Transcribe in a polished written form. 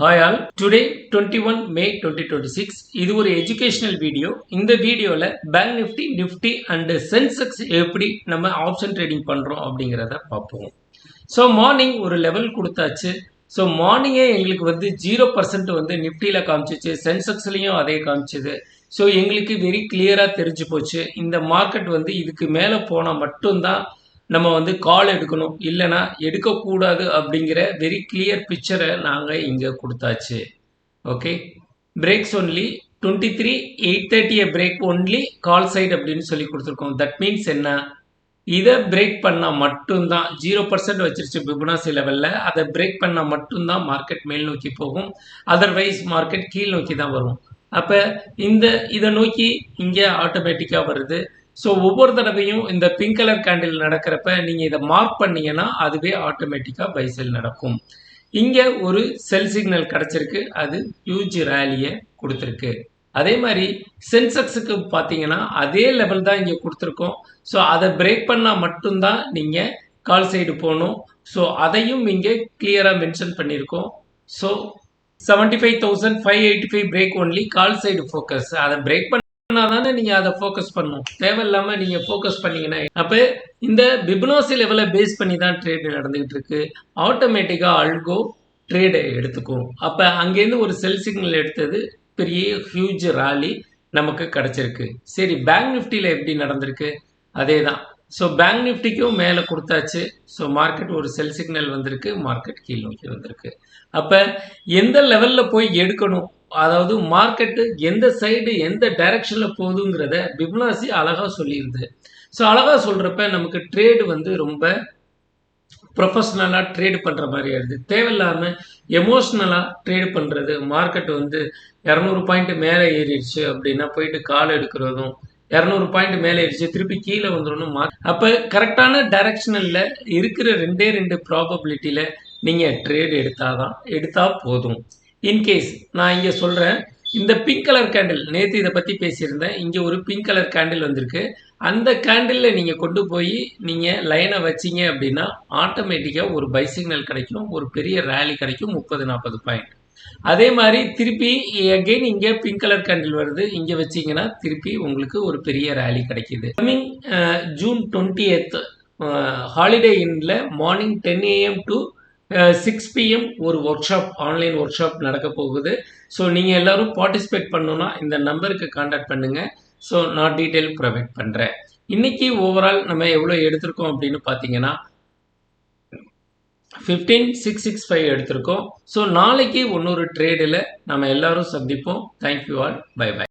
Hi all, today 21 மே 2026. இது ஒரு educational video. இந்த வீடியோவில் பேங்க் நிஃப்டி அண்ட் சென்செக்ஸ் எப்படி நம்ம ஆப்ஷன் ட்ரேடிங் பண்ணுறோம் அப்படிங்கிறத பார்ப்போம். ஸோ மார்னிங் ஒரு லெவல் கொடுத்தாச்சு. ஸோ மார்னிங்கே எங்களுக்கு வந்து 0% வந்து நிஃப்டியில் காமிச்சிச்சு, சென்செக்ஸ்லேயும் அதே காமிச்சிது. ஸோ எங்களுக்கு வெரி கிளியராக தெரிஞ்சு போச்சு, இந்த மார்க்கெட் வந்து இதுக்கு மேலே போனால் மட்டும்தான் நம்ம வந்து கால் எடுக்கணும், இல்லைனா எடுக்கக்கூடாது அப்படிங்கிற வெரி கிளியர் பிக்சரை நாங்கள் இங்கே கொடுத்தாச்சு. Okay, breaks only 23 830 break only call side அப்படின்னு சொல்லி கொடுத்துருக்கோம். தட் மீன்ஸ் என்ன, இதை பிரேக் பண்ணால் மட்டும்தான் 0% வச்சிருச்சு பிபனாசி லெவலில், அதை பிரேக் பண்ணால் மட்டும்தான் மார்க்கெட் மேல் நோக்கி போகும். அதர்வைஸ் மார்க்கெட் கீழ் நோக்கி தான் வரும். அப்போ இதை நோக்கி இங்கே ஆட்டோமேட்டிக்காக வருது. ஸோ ஒவ்வொரு தடவையும் இந்த பிங்க் கலர் கேண்டில் நடக்கிறப்ப நீங்கள் இதை மார்க் பண்ணீங்கன்னா அதுவே ஆட்டோமேட்டிக்காக பை செல் நடக்கும். இங்கே ஒரு செல் சிக்னல் கிடச்சிருக்கு, அது ஹியூஜ் ரேலியை கொடுத்துருக்கு. அதே மாதிரி சென்செக்ஸுக்கு பார்த்தீங்கன்னா அதே லெவல் தான் இங்கே கொடுத்துருக்கோம். ஸோ அதை பிரேக் பண்ணால் மட்டும்தான் நீங்கள் கால் சைடு போகணும். ஸோ அதையும் இங்கே கிளியராக மென்ஷன் பண்ணியிருக்கோம். So 75,585 break only call side focus. அதை பிரேக் தானே நீங்க அதை ஃபோக்கஸ் பண்ணணும். தேவையில்லாம நீங்க ஃபோக்கஸ் பண்ணீங்கன்னா அப்ப இந்த பிபனாசி லெவலை பேஸ் பண்ணி தான் ட்ரேடு நடந்துகிட்டு இருக்கு. ஆட்டோமேட்டிக்கா அல்கோ ட்ரேடை எடுத்துக்கும். அப்ப அங்கேருந்து ஒரு செல் சிக்னல் எடுத்தது பெரிய ஹியூஜ் ராலி நமக்கு கிடைச்சிருக்கு. சரி, பேங்க் நிஃப்டியில் எப்படி நடந்திருக்கு அதே தான். ஸோ பேங்க் நிஃப்டிக்கும் மேலே கொடுத்தாச்சு. ஸோ மார்க்கெட் ஒரு செல் சிக்னல் வந்திருக்கு, மார்க்கெட் கீழ் நோக்கி வந்திருக்கு. அப்போ எந்த லெவலில் போய் எடுக்கணும், அதாவது மார்க்கெட்டு எந்த சைடு எந்த டைரக்ஷனில் போகுதுங்கிறத பிபனாசி அழகாக சொல்லிடுது. ஸோ அழகாக சொல்கிறப்ப நமக்கு ட்ரேடு வந்து ரொம்ப ப்ரொஃபஷ்னலாக ட்ரேடு பண்ணுற மாதிரி ஆயிடுது. தேவையில்லாமல் எமோஷ்னலாக ட்ரேடு பண்ணுறது, மார்க்கெட் வந்து 200 பாயிண்ட் மேலே ஏறிடுச்சு அப்படின்னா போயிட்டு கால் எடுக்கிறதும், 200 பாயிண்ட் மேலே ஏறிச்சு திருப்பி கீழே வந்துடணும். அப்போ கரெக்டான டைரக்ஷனில் இருக்கிற ரெண்டு ப்ராபபிலிட்டியில் நீங்கள் ட்ரேடு எடுத்தால் போதும். இன்கேஸ் நான் இங்கே சொல்கிறேன், இந்த பிங்க் கலர் கேண்டில் நேற்று இதை பற்றி பேசியிருந்தேன். இங்கே ஒரு பிங்க் கலர் கேண்டில் வந்திருக்கு. அந்த கேண்டிலில் நீங்கள் கொண்டு போய் நீங்கள் லைனை வச்சிங்க அப்படின்னா ஆட்டோமேட்டிக்காக ஒரு பை சிக்னல் கிடைக்கும், ஒரு பெரிய ரேலி கிடைக்கும், 30-40 பாயிண்ட். அதே மாதிரி திருப்பி அகெயின் இங்கே பிங்க் கலர் கேண்டில் வருது, இங்கே வச்சிங்கன்னா திருப்பி உங்களுக்கு ஒரு பெரிய ரேலி கிடைக்கிது. கமிங் ஜூன் 20th ஹாலிடே இன்ல மார்னிங் 10 AM to 6 PM ஒரு workshop, online workshop நடக்க போகுது. ஸோ நீங்கள் எல்லோரும் பார்ட்டிசிபேட் பண்ணணுன்னா இந்த நம்பருக்கு கான்டாக்ட் பண்ணுங்கள். ஸோ நான் டீட்டெயில் ப்ரொவைட் பண்ணுறேன். இன்றைக்கி ஓவரால் நம்ம எவ்வளோ எடுத்திருக்கோம் அப்படின்னு பார்த்தீங்கன்னா 15,665 எடுத்திருக்கோம். ஸோ நாளைக்கு இன்னொரு ட்ரேடில் நம்ம எல்லோரும் சந்திப்போம். Thank you all, bye by.